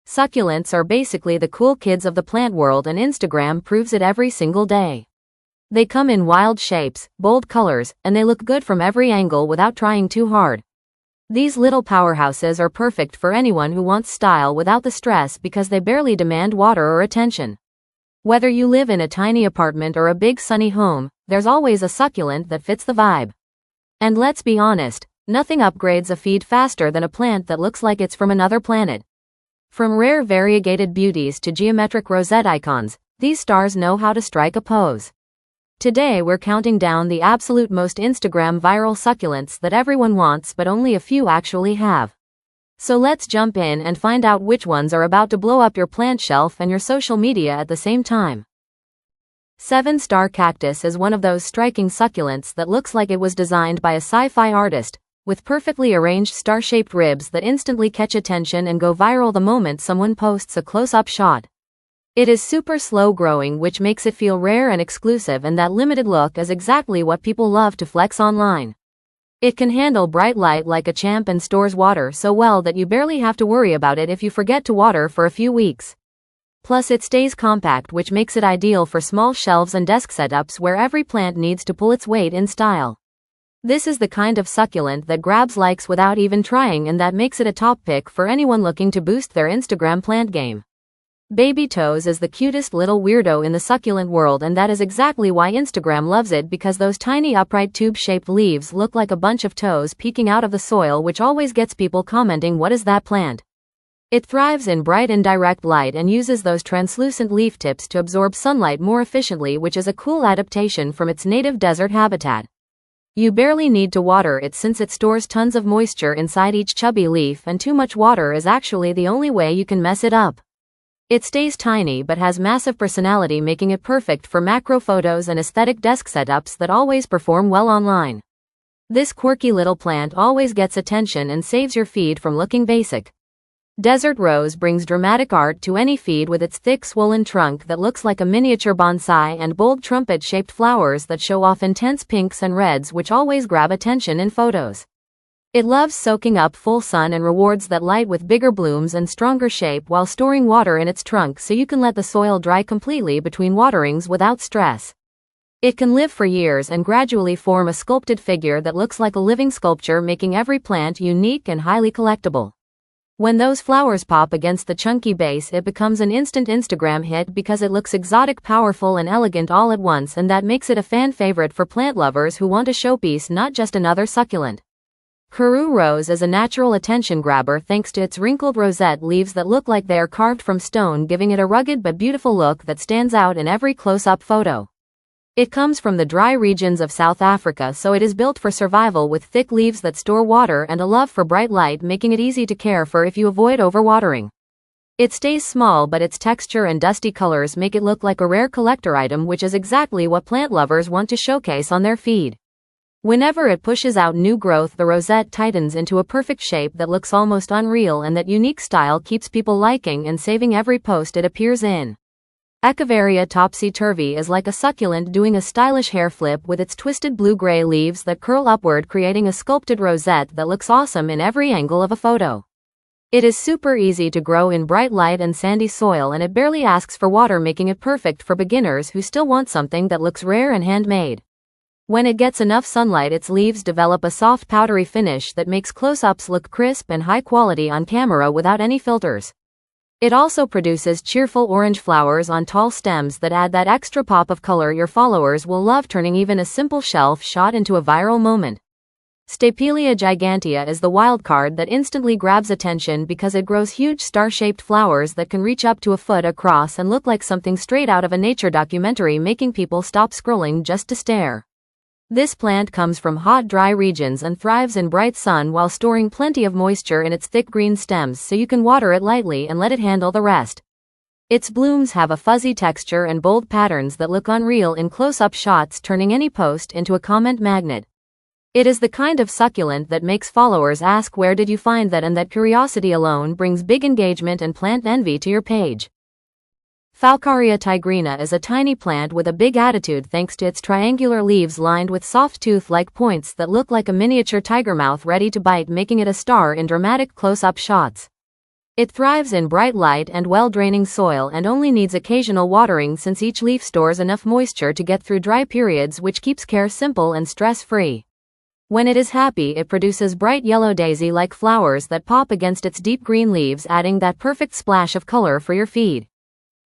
Succulents are basically the cool kids of the plant world, and Instagram proves it every single day. They come in wild shapes, bold colors, and they look good from every angle without trying too hard. These little powerhouses are perfect for anyone who wants style without the stress because they barely demand water or attention. Whether you live in a tiny apartment or a big sunny home, there's always a succulent that fits the vibe. And let's be honest, nothing upgrades a feed faster than a plant that looks like it's from another planet. From rare variegated beauties to geometric rosette icons, these stars know how to strike a pose. Today we're counting down the absolute most Instagram viral succulents that everyone wants but only a few actually have. So let's jump in and find out which ones are about to blow up your plant shelf and your social media at the same time. 7. Star Cactus is one of those striking succulents that looks like it was designed by a sci-fi artist, with perfectly arranged star-shaped ribs that instantly catch attention and go viral the moment someone posts a close-up shot. It is super slow growing, which makes it feel rare and exclusive, and that limited look is exactly what people love to flex online. It can handle bright light like a champ and stores water so well that you barely have to worry about it if you forget to water for a few weeks. Plus it stays compact, which makes it ideal for small shelves and desk setups where every plant needs to pull its weight in style. This is the kind of succulent that grabs likes without even trying, and that makes it a top pick for anyone looking to boost their Instagram plant game. Baby Toes is the cutest little weirdo in the succulent world, and that is exactly why Instagram loves it, because those tiny upright tube-shaped leaves look like a bunch of toes peeking out of the soil, which always gets people commenting, "What is that plant?" It thrives in bright indirect light and uses those translucent leaf tips to absorb sunlight more efficiently, which is a cool adaptation from its native desert habitat. You barely need to water it since it stores tons of moisture inside each chubby leaf, and too much water is actually the only way you can mess it up. It stays tiny but has massive personality, making it perfect for macro photos and aesthetic desk setups that always perform well online. This quirky little plant always gets attention and saves your feed from looking basic. Desert Rose brings dramatic art to any feed with its thick swollen trunk that looks like a miniature bonsai and bold trumpet-shaped flowers that show off intense pinks and reds, which always grab attention in photos. It loves soaking up full sun and rewards that light with bigger blooms and stronger shape while storing water in its trunk so you can let the soil dry completely between waterings without stress. It can live for years and gradually form a sculpted figure that looks like a living sculpture, making every plant unique and highly collectible. When those flowers pop against the chunky base, it becomes an instant Instagram hit because it looks exotic, powerful, and elegant all at once, and that makes it a fan favorite for plant lovers who want a showpiece, not just another succulent. Karoo Rose is a natural attention grabber thanks to its wrinkled rosette leaves that look like they are carved from stone, giving it a rugged but beautiful look that stands out in every close-up photo. It comes from the dry regions of South Africa, so it is built for survival with thick leaves that store water and a love for bright light, making it easy to care for if you avoid overwatering. It stays small, but its texture and dusty colors make it look like a rare collector item, which is exactly what plant lovers want to showcase on their feed. Whenever it pushes out new growth, the rosette tightens into a perfect shape that looks almost unreal, and that unique style keeps people liking and saving every post it appears in. Echeveria Topsy Turvy is like a succulent doing a stylish hair flip with its twisted blue-gray leaves that curl upward, creating a sculpted rosette that looks awesome in every angle of a photo. It is super easy to grow in bright light and sandy soil, and it barely asks for water, making it perfect for beginners who still want something that looks rare and handmade. When it gets enough sunlight, its leaves develop a soft powdery finish that makes close-ups look crisp and high quality on camera without any filters. It also produces cheerful orange flowers on tall stems that add that extra pop of color your followers will love, turning even a simple shelf shot into a viral moment. Stapelia Gigantea is the wild card that instantly grabs attention because it grows huge star-shaped flowers that can reach up to a foot across and look like something straight out of a nature documentary, making people stop scrolling just to stare. This plant comes from hot, dry regions and thrives in bright sun while storing plenty of moisture in its thick green stems, so you can water it lightly and let it handle the rest. Its blooms have a fuzzy texture and bold patterns that look unreal in close-up shots, turning any post into a comment magnet. It is the kind of succulent that makes followers ask, "Where did you find that?" and that curiosity alone brings big engagement and plant envy to your page. Faucaria Tigrina is a tiny plant with a big attitude thanks to its triangular leaves lined with soft tooth-like points that look like a miniature tiger mouth ready to bite, making it a star in dramatic close-up shots. It thrives in bright light and well-draining soil and only needs occasional watering since each leaf stores enough moisture to get through dry periods, which keeps care simple and stress-free. When it is happy, it produces bright yellow daisy-like flowers that pop against its deep green leaves, adding that perfect splash of color for your feed.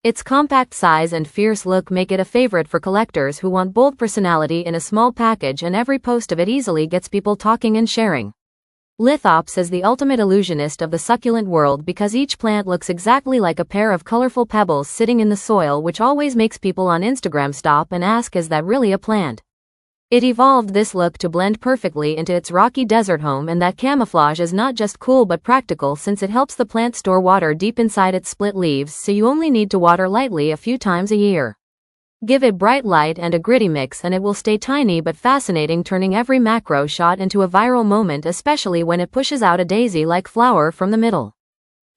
Its compact size and fierce look make it a favorite for collectors who want bold personality in a small package, and every post of it easily gets people talking and sharing. Lithops is the ultimate illusionist of the succulent world because each plant looks exactly like a pair of colorful pebbles sitting in the soil, which always makes people on Instagram stop and ask, is that really a plant? It evolved this look to blend perfectly into its rocky desert home, and that camouflage is not just cool but practical since it helps the plant store water deep inside its split leaves, so you only need to water lightly a few times a year. Give it bright light and a gritty mix and it will stay tiny but fascinating, turning every macro shot into a viral moment, especially when it pushes out a daisy-like flower from the middle.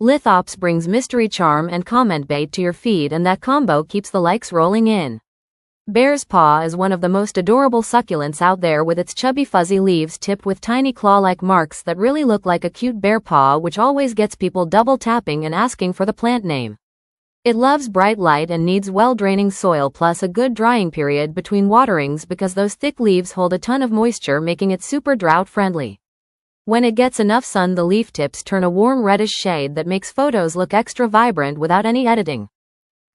Lithops brings mystery, charm, and comment bait to your feed, and that combo keeps the likes rolling in. Bear's paw is one of the most adorable succulents out there, with its chubby fuzzy leaves tipped with tiny claw-like marks that really look like a cute bear paw, which always gets people double tapping and asking for the plant name. It loves bright light and needs well-draining soil plus a good drying period between waterings because those thick leaves hold a ton of moisture, making it super drought-friendly. When it gets enough sun, the leaf tips turn a warm reddish shade that makes photos look extra vibrant without any editing.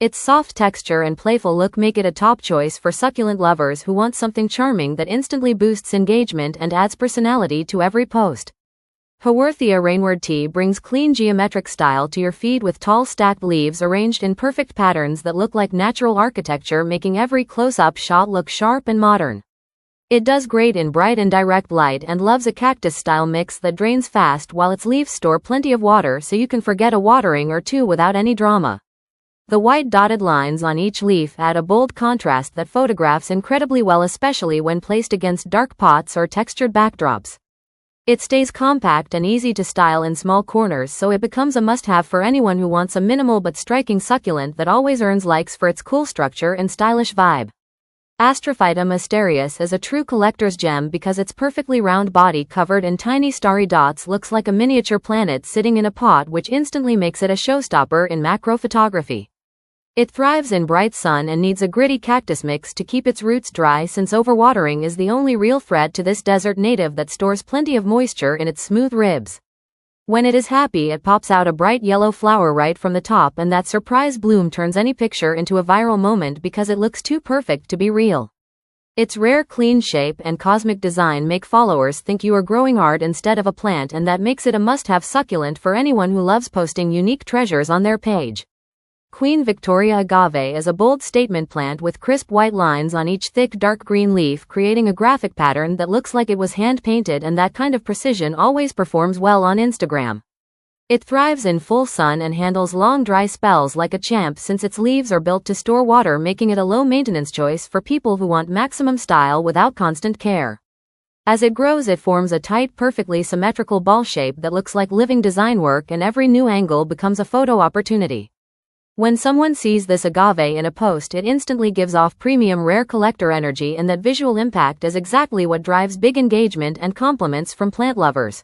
Its soft texture and playful look make it a top choice for succulent lovers who want something charming that instantly boosts engagement and adds personality to every post. Haworthia Reinwardtii brings clean geometric style to your feed with tall stacked leaves arranged in perfect patterns that look like natural architecture, making every close-up shot look sharp and modern. It does great in bright and direct light and loves a cactus-style mix that drains fast while its leaves store plenty of water, so you can forget a watering or two without any drama. The white dotted lines on each leaf add a bold contrast that photographs incredibly well, especially when placed against dark pots or textured backdrops. It stays compact and easy to style in small corners, so it becomes a must-have for anyone who wants a minimal but striking succulent that always earns likes for its cool structure and stylish vibe. Astrophytum Asterias is a true collector's gem because its perfectly round body covered in tiny starry dots looks like a miniature planet sitting in a pot, which instantly makes it a showstopper in macro photography. It thrives in bright sun and needs a gritty cactus mix to keep its roots dry, since overwatering is the only real threat to this desert native that stores plenty of moisture in its smooth ribs. When it is happy, it pops out a bright yellow flower right from the top, and that surprise bloom turns any picture into a viral moment because it looks too perfect to be real. Its rare clean shape and cosmic design make followers think you are growing art instead of a plant, and that makes it a must-have succulent for anyone who loves posting unique treasures on their page. Queen Victoria Agave is a bold statement plant with crisp white lines on each thick dark green leaf, creating a graphic pattern that looks like it was hand-painted, and that kind of precision always performs well on Instagram. It thrives in full sun and handles long dry spells like a champ since its leaves are built to store water, making it a low-maintenance choice for people who want maximum style without constant care. As it grows, it forms a tight, perfectly symmetrical ball shape that looks like living design work, and every new angle becomes a photo opportunity. When someone sees this agave in a post, it instantly gives off premium rare collector energy, and that visual impact is exactly what drives big engagement and compliments from plant lovers.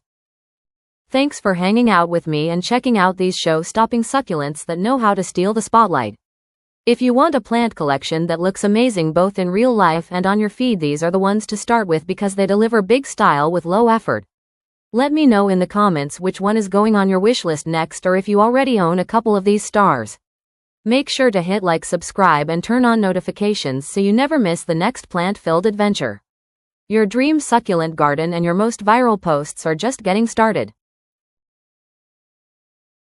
Thanks for hanging out with me and checking out these show-stopping succulents that know how to steal the spotlight. If you want a plant collection that looks amazing both in real life and on your feed, these are the ones to start with because they deliver big style with low effort. Let me know in the comments which one is going on your wish list next, or if you already own a couple of these stars. Make sure to hit like, subscribe, and turn on notifications so you never miss the next plant-filled adventure. Your dream succulent garden and your most viral posts are just getting started.